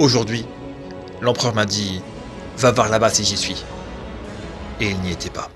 Aujourd'hui, l'empereur m'a dit « Va voir là-bas si j'y suis ». Et il n'y était pas.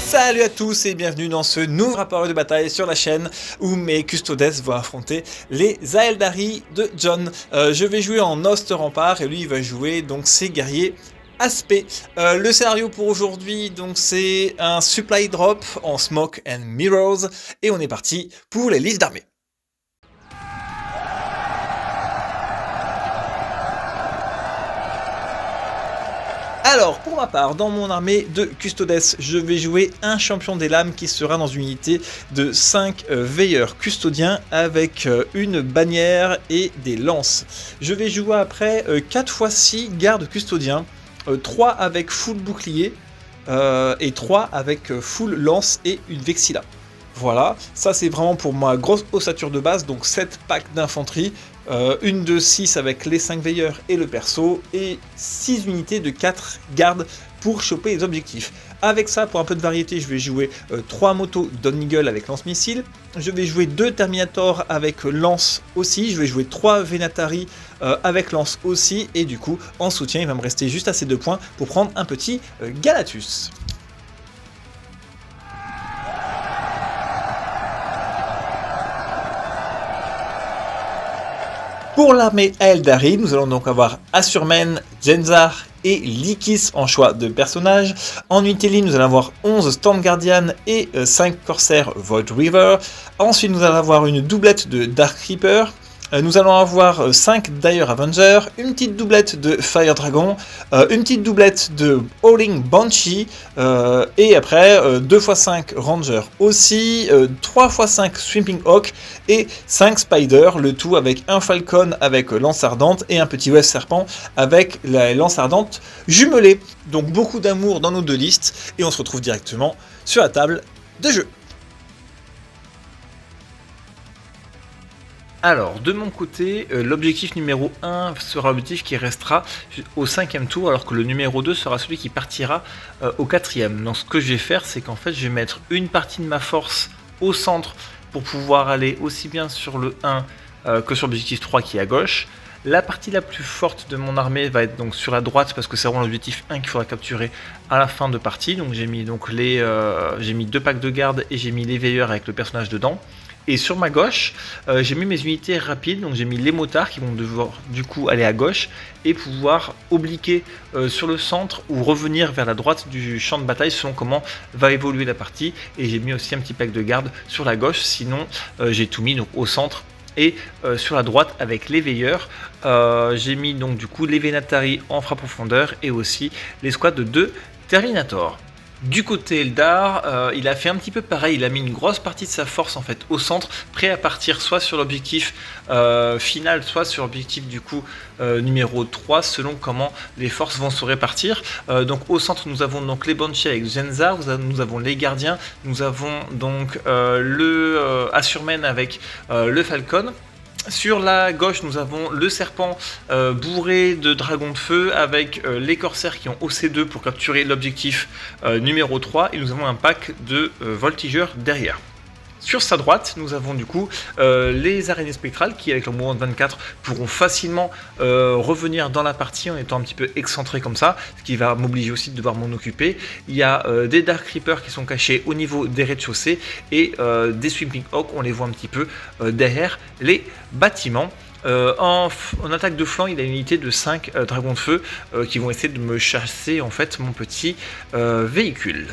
Salut à tous et bienvenue dans ce nouveau rapport de bataille sur la chaîne où mes custodes vont affronter les Aeldari de Jon. Je vais jouer en Host Rempart et lui il va jouer donc ses guerriers Aspect. Le scénario pour aujourd'hui donc c'est un supply drop en Smoke and Mirrors et on est parti pour les listes d'armées. Alors, pour ma part, dans mon armée de Custodes, je vais jouer un champion des lames qui sera dans une unité de 5 veilleurs custodiens avec une bannière et des lances. Je vais jouer après 4 x 6 gardes custodiens, 3 avec full bouclier et 3 avec full lance et une vexilla. Voilà, ça c'est vraiment pour ma grosse ossature de base, donc 7 packs d'infanterie, une de 6 avec les 5 veilleurs et le perso, et 6 unités de 4 gardes pour choper les objectifs. Avec ça, pour un peu de variété, je vais jouer 3 motos Dawn Eagle avec lance-missile, je vais jouer 2 Terminator avec lance aussi, je vais jouer 3 Venatari avec lance aussi, et du coup, en soutien, il va me rester juste assez de points pour prendre un petit Galatus. Pour l'armée Aeldari, nous allons donc avoir Asurmen, Jenzar et Likis en choix de personnages. En unité ligne, nous allons avoir 11 Storm Guardian et 5 Corsair Void River. Ensuite, nous allons avoir une doublette de Dark Reaper. Nous allons avoir 5 Dire Avenger, une petite doublette de Fire Dragon, une petite doublette de Howling Banshee, et après 2 x 5 Ranger aussi, 3 x 5 Sweeping Hawk et 5 Spider, le tout avec un Falcon avec lance ardente et un petit Wave Serpent avec la lance ardente jumelée. Donc beaucoup d'amour dans nos deux listes et on se retrouve directement sur la table de jeu. Alors, de mon côté, l'objectif numéro 1 sera l'objectif qui restera au 5e tour, alors que le numéro 2 sera celui qui partira au 4e. Donc ce que je vais faire, c'est qu'en fait, je vais mettre une partie de ma force au centre pour pouvoir aller aussi bien sur le 1 que sur l'objectif 3 qui est à gauche. La partie la plus forte de mon armée va être donc sur la droite parce que c'est vraiment l'objectif 1 qu'il faudra capturer à la fin de partie. Donc j'ai mis donc j'ai mis 2 packs de garde et j'ai mis les veilleurs avec le personnage dedans. Et sur ma gauche, j'ai mis mes unités rapides, donc j'ai mis les motards qui vont devoir du coup aller à gauche et pouvoir obliquer sur le centre ou revenir vers la droite du champ de bataille selon comment va évoluer la partie. Et j'ai mis aussi un petit pack de garde sur la gauche, sinon j'ai tout mis donc au centre et sur la droite avec les veilleurs. J'ai mis donc du coup les Venatari en frappe profondeur et aussi les squads de 2 Terminator. Du côté Eldar, il a fait un petit peu pareil, il a mis une grosse partie de sa force en fait au centre, prêt à partir soit sur l'objectif final, soit sur l'objectif du coup numéro 3, selon comment les forces vont se répartir. Donc au centre nous avons donc les Banshees avec Jenzar, nous avons les gardiens, nous avons donc le Asurmen avec le Falcon. Sur la gauche, nous avons le serpent bourré de dragons de feu avec les corsaires qui ont OC2 pour capturer l'objectif numéro 3 et nous avons un pack de voltigeurs derrière. Sur sa droite, nous avons du coup les araignées spectrales qui, avec leur mouvement de 24, pourront facilement revenir dans la partie en étant un petit peu excentrés comme ça, ce qui va m'obliger aussi de devoir m'en occuper. Il y a des Dark Reapers qui sont cachés au niveau des rez-de-chaussée et des Sweeping Hawk, on les voit un petit peu derrière les bâtiments. En attaque de flanc, il a une unité de 5 dragons de feu qui vont essayer de me chasser en fait mon petit véhicule.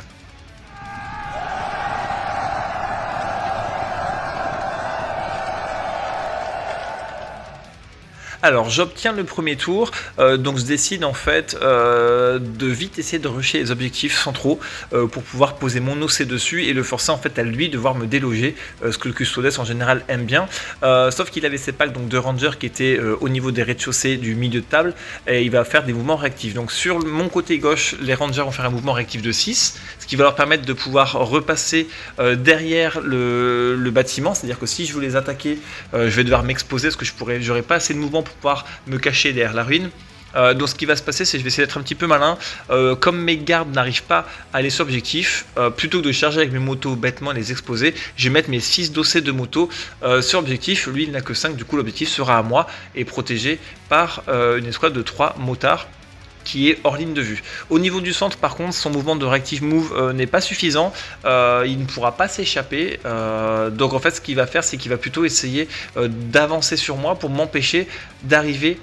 Alors j'obtiens le premier tour, donc je décide en fait de vite essayer de rusher les objectifs centraux pour pouvoir poser mon OC dessus et le forcer en fait à lui devoir me déloger, ce que le Custodes en général aime bien, sauf qu'il avait ses packs donc de Ranger qui étaient au niveau des rez-de-chaussée du milieu de table et il va faire des mouvements réactifs. Donc sur mon côté gauche, les Rangers vont faire un mouvement réactif de 6, ce qui va leur permettre de pouvoir repasser derrière le bâtiment, c'est-à-dire que si je veux les attaquer, je vais devoir m'exposer parce que j'aurai pas assez de mouvement pour pouvoir me cacher derrière la ruine. Donc ce qui va se passer, c'est que je vais essayer d'être un petit peu malin. Comme mes gardes n'arrivent pas à aller sur objectif, plutôt que de charger avec mes motos bêtement et les exposer, je vais mettre mes 6 dossiers de moto sur objectif. Lui il n'a que 5, du coup l'objectif sera à moi et protégé par une escouade de 3 motards qui est hors ligne de vue. Au niveau du centre par contre, son mouvement de reactive move n'est pas suffisant, il ne pourra pas s'échapper, donc en fait ce qu'il va faire c'est qu'il va plutôt essayer d'avancer sur moi pour m'empêcher d'arriver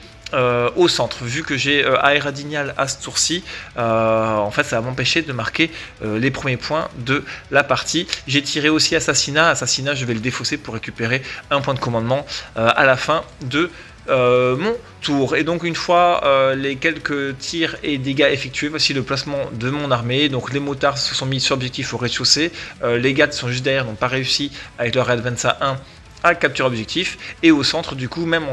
au centre. Vu que j'ai Aéradignal à ce tour-ci, en fait ça va m'empêcher de marquer les premiers points de la partie. J'ai tiré aussi Assassinat, je vais le défausser pour récupérer un point de commandement à la fin de mon tour. Et donc une fois les quelques tirs et dégâts effectués, voici le placement de mon armée. Donc les motards se sont mis sur objectif au rez-de-chaussée, les gars sont juste derrière, n'ont pas réussi avec leur Advance à 1 à capturer objectif, et au centre du coup même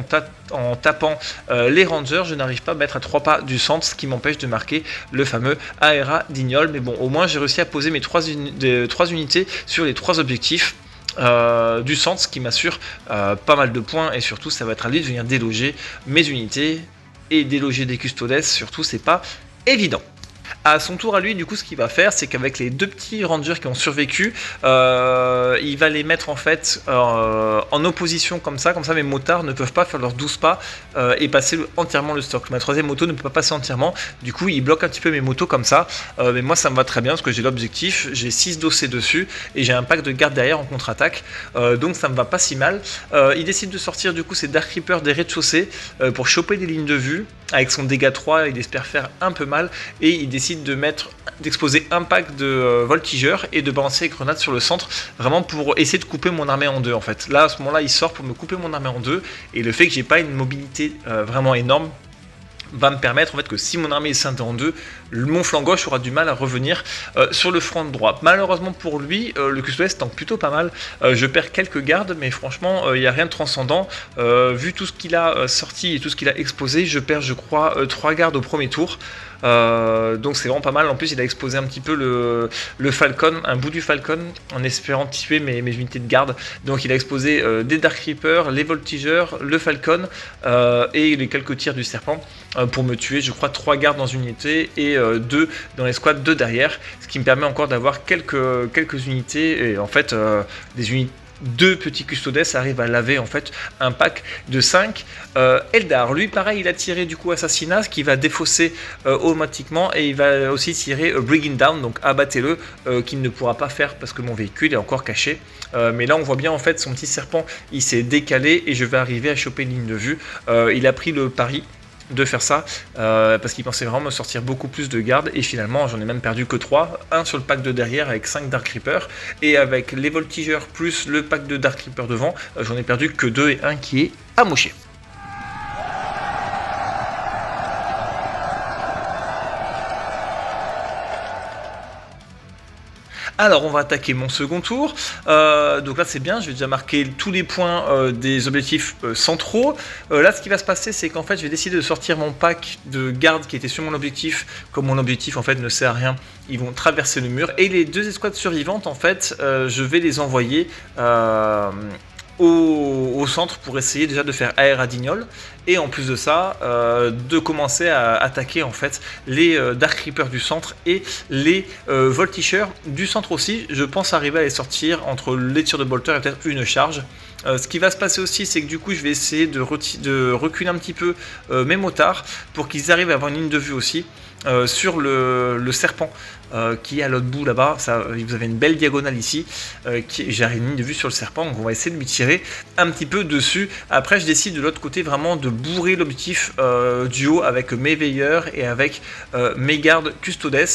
en tapant les Rangers, je n'arrive pas à mettre à 3 pas du centre, ce qui m'empêche de marquer le fameux Aera d'Ignol. Mais bon, au moins j'ai réussi à poser mes 3 unités sur les 3 objectifs du centre, ce qui m'assure pas mal de points, et surtout ça va être à lui de venir déloger mes unités, et déloger des Custodes surtout c'est pas évident. À son tour à lui, du coup, ce qu'il va faire, c'est qu'avec les 2 petits rangers qui ont survécu, il va les mettre en fait en opposition comme ça mes motards ne peuvent pas faire leurs 12 pas et passer entièrement le stock. Ma 3e moto ne peut pas passer entièrement, du coup il bloque un petit peu mes motos comme ça, mais moi ça me va très bien parce que j'ai l'objectif, j'ai 6 dossiers dessus et j'ai un pack de garde derrière en contre-attaque, donc ça me va pas si mal. Il décide de sortir du coup ses Dark Reapers des rez-de-chaussée pour choper des lignes de vue. Avec son dégât 3, il espère faire un peu mal et il décide d'exposer un pack de voltigeurs et de balancer les grenades sur le centre, vraiment pour essayer de couper mon armée en deux en fait. Là à ce moment là il sort pour me couper mon armée en deux, et le fait que j'ai pas une mobilité vraiment énorme va me permettre en fait que si mon armée est scindée en deux, mon flanc gauche aura du mal à revenir sur le front droit. Malheureusement pour lui, le Custodes tank plutôt pas mal. Je perds quelques gardes, mais franchement il n'y a rien de transcendant. Vu tout ce qu'il a sorti et tout ce qu'il a exposé, je perds je crois 3 gardes au premier tour. Donc c'est vraiment pas mal. En plus il a exposé un petit peu le Falcon, un bout du Falcon, en espérant tuer mes unités de garde. Donc il a exposé des Dark Reapers, les Voltigeurs, le Falcon et les quelques tirs du Serpent pour me tuer, je crois 3 gardes dans une unité et 2 dans l'escouade de derrière, ce qui me permet encore d'avoir quelques unités, et en fait des unités. 2 petits Custodes arrivent à laver en fait un pack de 5. Eldar, lui pareil, il a tiré du coup Assassinat, ce qui va défausser automatiquement, et il va aussi tirer Bringing Down, donc abattez-le, qu'il ne pourra pas faire parce que mon véhicule est encore caché. Mais là on voit bien en fait son petit serpent, il s'est décalé et je vais arriver à choper une ligne de vue. Il a pris le pari de faire ça parce qu'il pensait vraiment me sortir beaucoup plus de gardes, et finalement j'en ai même perdu que 3, un sur le pack de derrière avec 5 Dark Reapers, et avec les Voltigeurs plus le pack de Dark Reapers devant, j'en ai perdu que 2 et un qui est amoché. Alors on va attaquer mon second tour, donc là c'est bien, je vais déjà marquer tous les points des objectifs centraux. Là ce qui va se passer, c'est qu'en fait je vais décider de sortir mon pack de garde qui était sur mon objectif. Comme mon objectif en fait ne sert à rien, ils vont traverser le mur, et les 2 escouades survivantes en fait je vais les envoyer au centre pour essayer déjà de faire Aéradignol Et en plus de ça, de commencer à attaquer en fait les Dark Reapers du centre et les Voltigeurs du centre aussi. Je pense arriver à les sortir entre les tirs de bolter et peut-être une charge. Ce qui va se passer aussi, c'est que du coup, je vais essayer de reculer un petit peu mes motards pour qu'ils arrivent à avoir une ligne de vue aussi sur le serpent qui est à l'autre bout là-bas. Vous avez une belle diagonale ici. J'ai une ligne de vue sur le serpent, donc on va essayer de lui tirer un petit peu dessus. Après, je décide de l'autre côté vraiment de bourrer l'objectif du haut avec mes veilleurs et avec mes gardes custodes. Et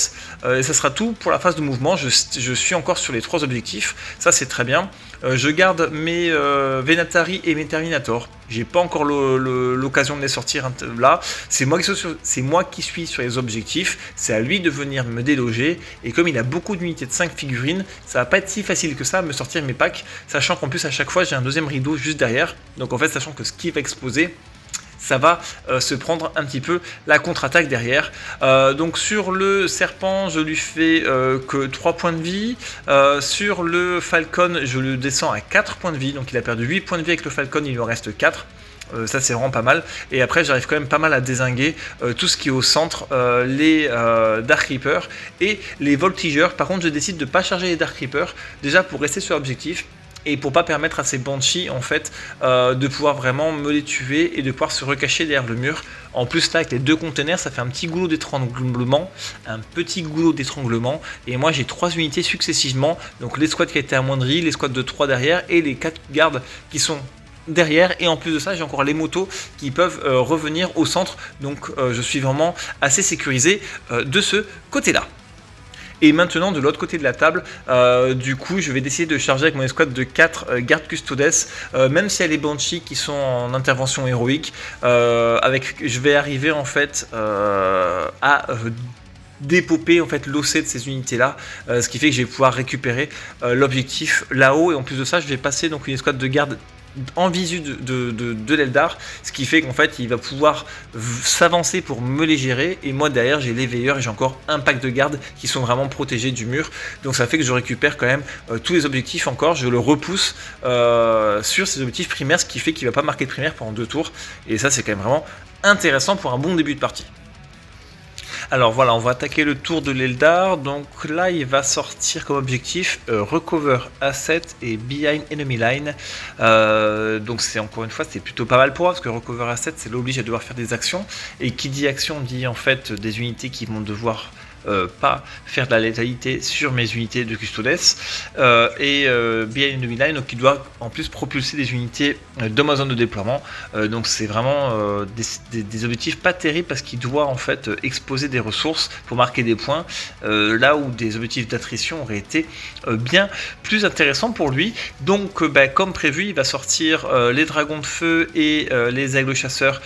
ça sera tout pour la phase de mouvement. Je suis encore sur les 3 objectifs, ça c'est très bien. Je garde mes Venatari et mes Terminators. J'ai pas encore l'occasion de les sortir là. C'est moi qui suis sur les objectifs. C'est à lui de venir me déloger. Et comme il a beaucoup d'unités de 5 figurines, ça va pas être si facile que ça à me sortir mes packs. Sachant qu'en plus à chaque fois j'ai un deuxième rideau juste derrière. Donc en fait, sachant que ce qui va exploser, ça va se prendre un petit peu la contre-attaque derrière. Donc sur le serpent, je lui fais que 3 points de vie. Sur le falcon, je le descends à 4 points de vie. Donc il a perdu 8 points de vie avec le falcon, il lui en reste 4. Ça c'est vraiment pas mal. Et après j'arrive quand même pas mal à dézinguer tout ce qui est au centre, les Dark Reapers et les Voltigeurs. Par contre je décide de ne pas charger les Dark Reapers, déjà pour rester sur l'objectif. Et pour pas permettre à ces Banshees en fait de pouvoir vraiment me les tuer et de pouvoir se recacher derrière le mur. En plus là avec les 2 containers, ça fait un petit goulot d'étranglement, et moi j'ai 3 unités successivement, donc les squads qui ont été amoindris, les squads de 3 derrière et les 4 gardes qui sont derrière, et en plus de ça j'ai encore les motos qui peuvent revenir au centre, donc je suis vraiment assez sécurisé de ce côté là. Et maintenant de l'autre côté de la table, du coup je vais décider de charger avec mon escouade de 4 gardes custodes, même si elle est Banshee qui sont en intervention héroïque, je vais arriver en fait à dépoper en fait l'OC de ces unités là, ce qui fait que je vais pouvoir récupérer l'objectif là-haut. Et en plus de ça je vais passer donc une escouade de garde en visu de l'Eldar, ce qui fait qu'en fait il va pouvoir s'avancer pour me les gérer, et moi derrière j'ai les veilleurs et j'ai encore un pack de gardes qui sont vraiment protégés du mur, donc ça fait que je récupère quand même tous les objectifs encore, je le repousse sur ces objectifs primaires, ce qui fait qu'il va pas marquer de primaire pendant 2 tours, et ça c'est quand même vraiment intéressant pour un bon début de partie. Alors voilà, on va attaquer le tour de l'Eldar. Donc là, il va sortir comme objectif Recover Asset et Behind Enemy Line. Donc c'est encore une fois, c'est plutôt pas mal pour moi parce que Recover Asset, c'est l'oblige à devoir faire des actions. Et qui dit action dit en fait des unités qui vont devoir pas faire de la létalité sur mes unités de custodes, et Behind Enemy Line, donc qui doit en plus propulser des unités de ma zone de déploiement, donc c'est vraiment des objectifs pas terribles parce qu'il doit en fait exposer des ressources pour marquer des points, là où des objectifs d'attrition auraient été bien plus intéressants pour lui. Donc comme prévu, il va sortir les dragons de feu et les aigles chasseurs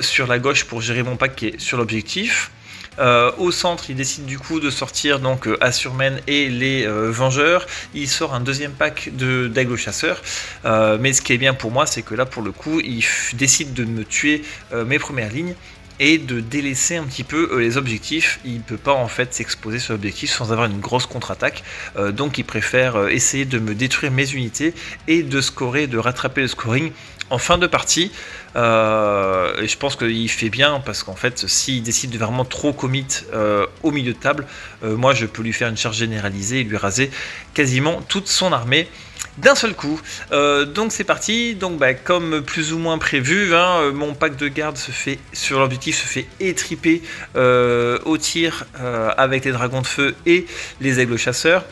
sur la gauche pour gérer mon pack qui est sur l'objectif. Au centre, il décide du coup de sortir donc Assurmen et les Vengeurs. Il sort un deuxième pack d'Aigle Chasseurs. Mais ce qui est bien pour moi, c'est que là, pour le coup, il décide de me tuer mes premières lignes et de délaisser un petit peu les objectifs. Il ne peut pas en fait s'exposer sur l'objectif sans avoir une grosse contre-attaque. Donc il préfère essayer de me détruire mes unités et de scorer, de rattraper le scoring en fin de partie. Et je pense qu'il fait bien parce qu'en fait s'il décide de vraiment trop commit au milieu de table, moi je peux lui faire une charge généralisée et lui raser quasiment toute son armée d'un seul coup. Donc c'est parti. Donc comme plus ou moins prévu, mon pack de garde sur l'objectif se fait étriper au tir avec les dragons de feu et les aigles chasseurs.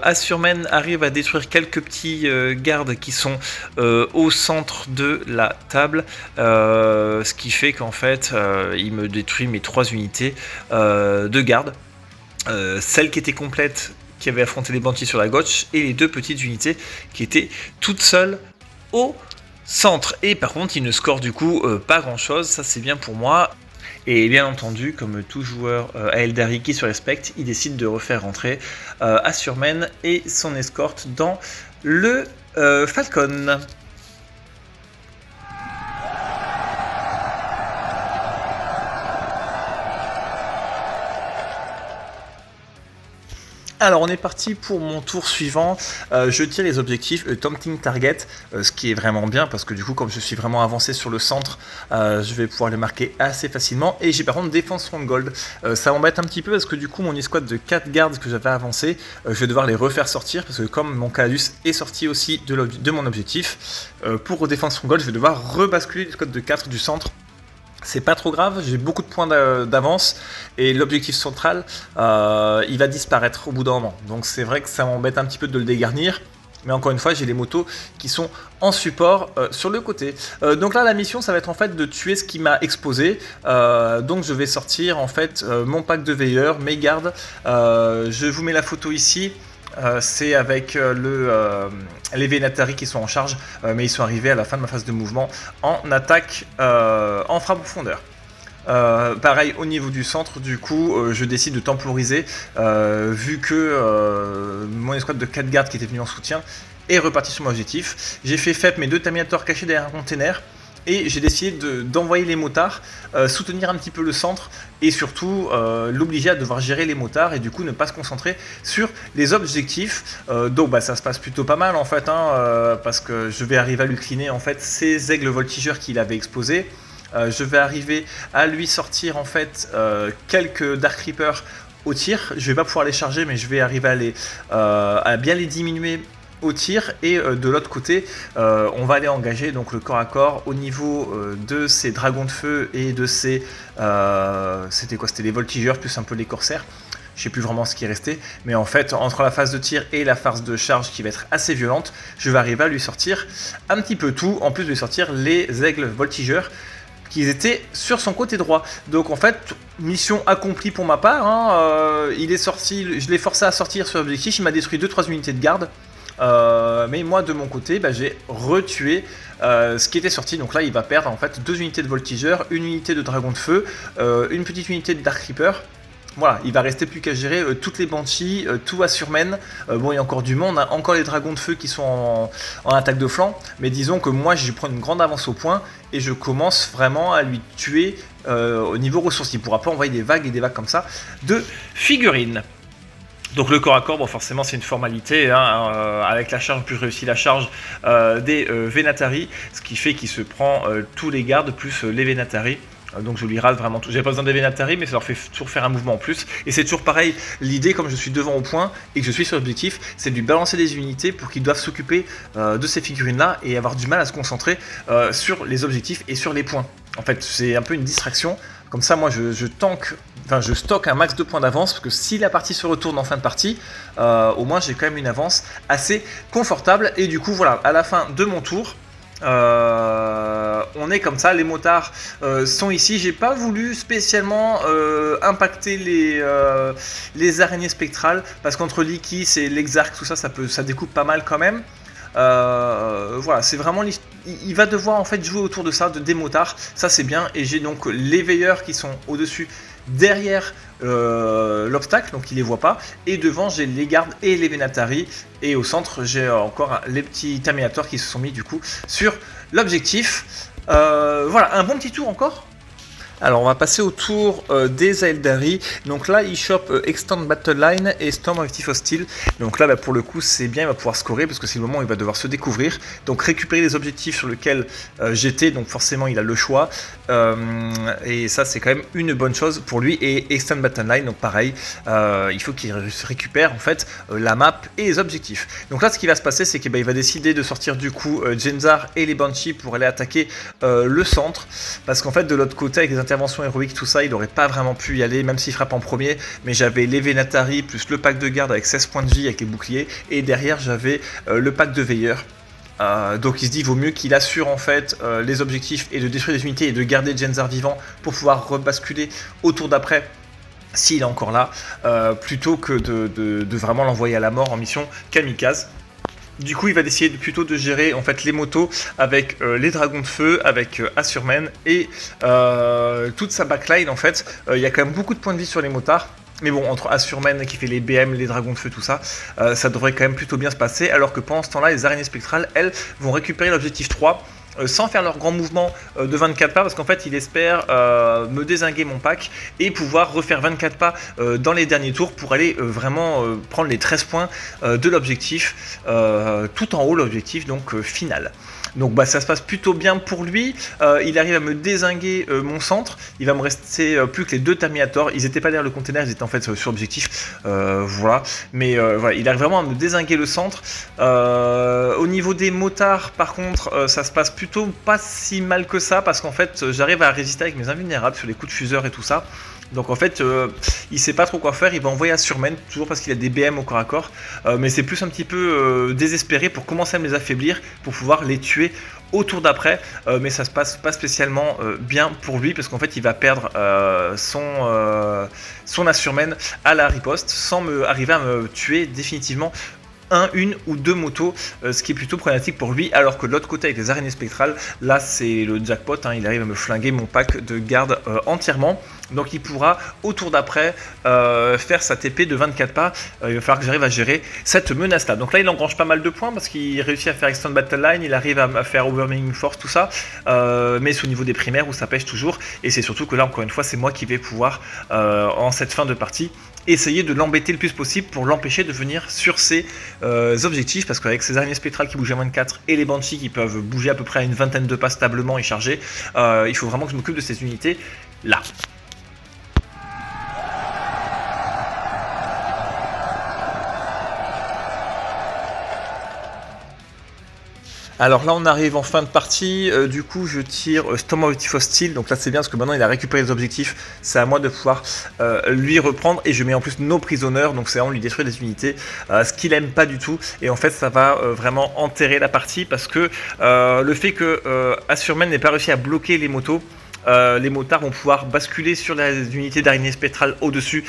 Assurmen arrive à détruire quelques petits gardes qui sont au centre de la table, ce qui fait qu'en fait il me détruit mes 3 unités de garde, celle qui était complète qui avait affronté les Banshees sur la gauche et les 2 petites unités qui étaient toutes seules au centre. Et par contre il ne score du coup pas grand chose, ça c'est bien pour moi. Et bien entendu, comme tout joueur à Eldari qui se respecte, il décide de refaire rentrer Assurmen et son escorte dans le Falcon. Alors on est parti pour mon tour suivant, je tire les objectifs Tempting Target, ce qui est vraiment bien parce que du coup comme je suis vraiment avancé sur le centre, je vais pouvoir les marquer assez facilement. Et j'ai par contre Defense Stronghold, ça m'embête un petit peu parce que du coup mon escouade de 4 gardes que j'avais avancé, je vais devoir les refaire sortir parce que comme mon Calus est sorti aussi de mon objectif, pour Defense Stronghold je vais devoir rebasculer l'escouade de 4 du centre. C'est pas trop grave, j'ai beaucoup de points d'avance et l'objectif central il va disparaître au bout d'un moment. Donc c'est vrai que ça m'embête un petit peu de le dégarnir. Mais encore une fois, j'ai les motos qui sont en support sur le côté. Donc là, la mission, ça va être en fait de tuer ce qui m'a exposé. Donc je vais sortir en fait mon pack de veilleurs, mes gardes. Je vous mets la photo ici. C'est avec les Vénatari qui sont en charge, mais ils sont arrivés à la fin de ma phase de mouvement en attaque, en frappe profondeur. Pareil au niveau du centre, du coup je décide de temporiser vu que mon escouade de 4 gardes qui était venu en soutien est reparti sur mon objectif. J'ai fait FEP mes 2 terminators cachés derrière un container. Et j'ai décidé d'envoyer les motards, soutenir un petit peu le centre et surtout l'obliger à devoir gérer les motards et du coup ne pas se concentrer sur les objectifs. Donc bah, ça se passe plutôt pas mal en fait, parce que je vais arriver à lui cliner en fait ces aigles voltigeurs qu'il avait exposés. Je vais arriver à lui sortir en fait quelques Dark Reapers au tir. Je vais pas pouvoir les charger mais je vais arriver à bien les diminuer au tir. Et de l'autre côté on va aller engager donc le corps à corps au niveau de ces dragons de feu et de ces c'était quoi, c'était les voltigeurs plus un peu les corsaires, je sais plus vraiment ce qui est resté, mais en fait entre la phase de tir et la phase de charge qui va être assez violente, je vais arriver à lui sortir un petit peu tout, en plus de lui sortir les aigles voltigeurs qui étaient sur son côté droit. Donc en fait, mission accomplie pour ma part, il est sorti, je l'ai forcé à sortir sur l'objectif, il m'a détruit 2-3 unités de garde. Mais moi de mon côté j'ai retué ce qui était sorti. Donc là il va perdre en fait 2 unités de voltigeurs, une unité de dragon de feu, une petite unité de Dark Reaper. Voilà, il va rester plus qu'à gérer toutes les Banshees, tout Assurmen. Bon, il y a encore du monde, on a encore les dragons de feu qui sont en attaque de flanc. Mais disons que moi, je prends une grande avance au point et je commence vraiment à lui tuer au niveau ressources. Il ne pourra pas envoyer des vagues et des vagues comme ça de figurines. Donc le corps à corps, bon, forcément c'est une formalité, avec la charge, plus réussi la charge des Vénatari, ce qui fait qu'il se prend tous les gardes plus les Vénatari. Donc je lui rase vraiment tout. J'ai pas besoin des Vénatari, mais ça leur fait toujours faire un mouvement en plus. Et c'est toujours pareil, l'idée comme je suis devant au point et que je suis sur l'objectif, c'est de lui balancer des unités pour qu'ils doivent s'occuper de ces figurines là et avoir du mal à se concentrer sur les objectifs et sur les points. En fait c'est un peu une distraction. Comme ça moi je stocke un max de points d'avance, parce que si la partie se retourne en fin de partie, au moins j'ai quand même une avance assez confortable. Et du coup voilà, à la fin de mon tour, on est comme ça, les motards sont ici. J'ai pas voulu spécialement impacter les araignées spectrales, parce qu'entre l'Ikis et l'Exarch, tout ça, ça découpe pas mal quand même. Voilà, c'est vraiment il va devoir en fait jouer autour de ça, des motards, ça c'est bien. Et j'ai donc les veilleurs qui sont au-dessus, derrière l'obstacle, donc il les voit pas, et devant j'ai les gardes et les Vénatari, et au centre j'ai encore les petits terminators qui se sont mis du coup sur l'objectif. Voilà, un bon petit tour encore. Alors on va passer au tour des Aeldari. Donc là il chope Extend Battle Line et Storm of Hostile. Donc là pour le coup c'est bien, il va pouvoir scorer parce que c'est le moment où il va devoir se découvrir. Donc récupérer les objectifs sur lesquels j'étais, donc forcément il a le choix. Et ça c'est quand même une bonne chose pour lui. Et Extend Battle Line, donc pareil, il faut qu'il récupère en fait la map et les objectifs. Donc là ce qui va se passer c'est qu'il va décider de sortir du coup Jem'Har et les Banshees pour aller attaquer le centre. Parce qu'en fait de l'autre côté avec les intervention héroïque, tout ça, il n'aurait pas vraiment pu y aller, même s'il frappe en premier. Mais j'avais les Vénatari plus le pack de garde avec 16 points de vie avec les boucliers, et derrière j'avais le pack de veilleurs. Donc il se dit vaut mieux qu'il assure en fait les objectifs et de détruire les unités et de garder Jem'Har vivant pour pouvoir rebasculer au tour d'après s'il est encore là, plutôt que de vraiment l'envoyer à la mort en mission kamikaze. Du coup, il va décider plutôt de gérer en fait les motos avec les dragons de feu, avec Assurmen et toute sa backline en fait. Il y a quand même beaucoup de points de vie sur les motards. Mais bon, entre Assurmen qui fait les BM, les dragons de feu, tout ça, ça devrait quand même plutôt bien se passer. Alors que pendant ce temps-là, les araignées spectrales, elles, vont récupérer l'objectif 3. sans faire leur grand mouvement de 24 pas, parce qu'en fait il espère me dézinguer mon pack et pouvoir refaire 24 pas dans les derniers tours pour aller vraiment prendre les 13 points de l'objectif, tout en haut l'objectif donc final. Donc ça se passe plutôt bien pour lui, il arrive à me dézinguer mon centre, il va me rester plus que les 2 Terminators, ils n'étaient pas derrière le container, ils étaient en fait sur l'objectif, voilà, mais voilà, il arrive vraiment à me dézinguer le centre. Au niveau des motards par contre, ça se passe plutôt pas si mal que ça, parce qu'en fait j'arrive à résister avec mes invulnérables sur les coups de fuseur et tout ça. Donc en fait, il sait pas trop quoi faire, il va envoyer à Surmen, toujours parce qu'il a des BM au corps à corps, mais c'est plus un petit peu désespéré pour commencer à me les affaiblir, pour pouvoir les tuer au tour d'après, mais ça se passe pas spécialement bien pour lui, parce qu'en fait il va perdre son Assurmen à la riposte, sans arriver à me tuer définitivement une ou 2 motos, ce qui est plutôt problématique pour lui, alors que de l'autre côté avec les araignées spectrales, là c'est le jackpot, hein, il arrive à me flinguer mon pack de garde entièrement. Donc il pourra au tour d'après faire sa TP de 24 pas, il va falloir que j'arrive à gérer cette menace là. Donc là il engrange pas mal de points parce qu'il réussit à faire Extend Battle Line, il arrive à faire Overwhelming Force, tout ça, mais c'est au niveau des primaires où ça pêche toujours, et c'est surtout que là encore une fois c'est moi qui vais pouvoir en cette fin de partie essayer de l'embêter le plus possible pour l'empêcher de venir sur ses objectifs, parce qu'avec ces araignées spectrales qui bougent à 24 et les Banshees qui peuvent bouger à peu près à une vingtaine de pas stablement et charger, il faut vraiment que je m'occupe de ces unités là. Alors là on arrive en fin de partie, du coup je tire Storm of Hostile, donc là c'est bien parce que maintenant il a récupéré les objectifs, c'est à moi de pouvoir lui reprendre, et je mets en plus nos prisonneurs, donc c'est vraiment lui détruire des unités, ce qu'il aime pas du tout, et en fait ça va vraiment enterrer la partie, parce que le fait que Assurman n'ait pas réussi à bloquer les motos, les motards vont pouvoir basculer sur les unités d'araignée spectrale au-dessus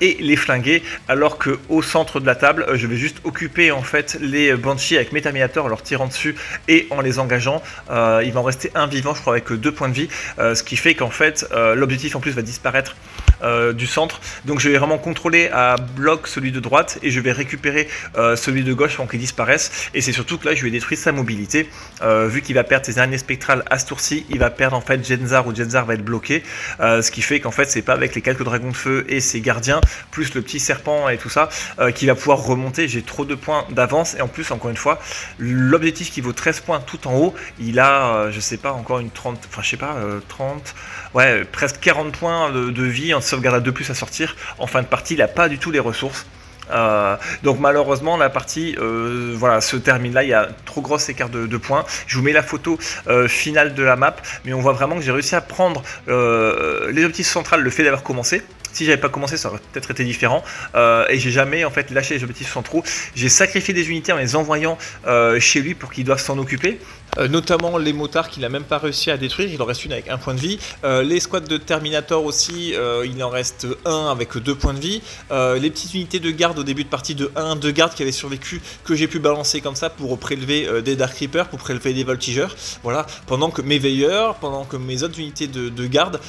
et les flinguer, alors que au centre de la table, je vais juste occuper en fait les Banshees avec mes Terminators en leur tirant dessus et en les engageant. Il va en rester un vivant, je crois, avec 2 points de vie, ce qui fait qu'en fait l'objectif en plus va disparaître du centre, donc je vais vraiment contrôler à bloc celui de droite et je vais récupérer celui de gauche avant qu'il disparaisse, et c'est surtout que là je lui ai détruit sa mobilité, vu qu'il va perdre ses araignées spectrales à ce tour-ci, il va perdre en fait Jenzar, ou Jenzar va être bloqué, ce qui fait qu'en fait c'est pas avec les quelques dragons de feu et ses gardiens plus le petit serpent et tout ça qui va pouvoir remonter. J'ai trop de points d'avance, et en plus encore une fois l'objectif qui vaut 13 points tout en haut, il a je sais pas encore une 30, enfin je sais pas 30, ouais presque 40 points de vie en sauvegarde à 2 plus à sortir. En fin de partie il a pas du tout les ressources. Donc malheureusement la partie voilà, se termine là, il y a trop gros écart de points. Je vous mets la photo finale de la map, mais on voit vraiment que j'ai réussi à prendre les objectifs centrales, le fait d'avoir commencé. Si j'avais pas commencé, ça aurait peut-être été différent, et j'ai jamais en fait lâché les objectifs centraux. J'ai sacrifié des unités en les envoyant chez lui pour qu'ils doivent s'en occuper. Notamment les motards qu'il n'a même pas réussi à détruire, il en reste une avec 1 point de vie. Les squads de Terminator aussi, il en reste 1 avec 2 points de vie. Les petites unités de garde au début de partie de 1, 2 gardes qui avaient survécu, que j'ai pu balancer comme ça pour prélever des Dark Reapers, pour prélever des Voltigeurs. Voilà, pendant que mes veilleurs, pendant que mes autres unités de garde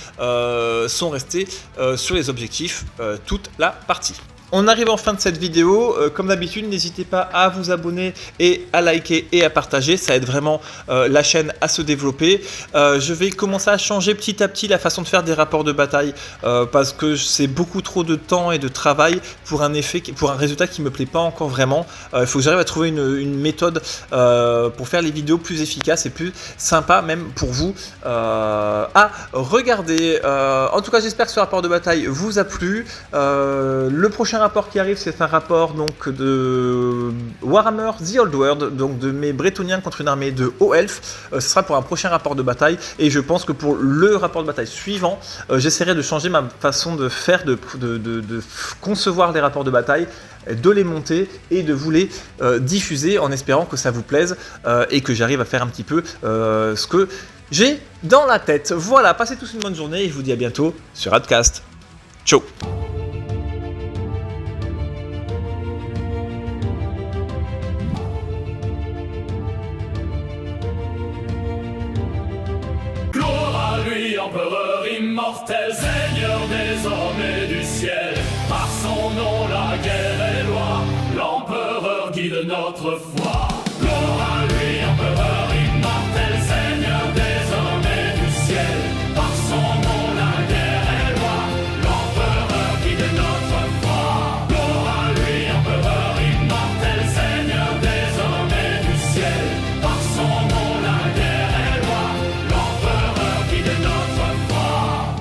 sont restés sur les objectifs toute la partie. On arrive en fin de cette vidéo, comme d'habitude n'hésitez pas à vous abonner et à liker et à partager, ça aide vraiment la chaîne à se développer. Je vais commencer à changer petit à petit la façon de faire des rapports de bataille, parce que c'est beaucoup trop de temps et de travail pour un résultat qui me plaît pas encore vraiment. Il faut que j'arrive à trouver une méthode pour faire les vidéos plus efficaces et plus sympa même pour vous à regarder. En tout cas j'espère que ce rapport de bataille vous a plu. Le prochain rapport qui arrive, c'est un rapport donc de Warhammer The Old World, donc de mes Bretoniens contre une armée de hauts elfes. Ce sera pour un prochain rapport de bataille, et je pense que pour le rapport de bataille suivant, j'essaierai de changer ma façon de faire, de concevoir les rapports de bataille, de les monter et de vous les diffuser, en espérant que ça vous plaise et que j'arrive à faire un petit peu ce que j'ai dans la tête. Voilà, passez tous une bonne journée et je vous dis à bientôt sur Radcast. Ciao. Empereur immortel, seigneur des hommes et du ciel, par son nom la guerre est loi, l'empereur guide notre foi.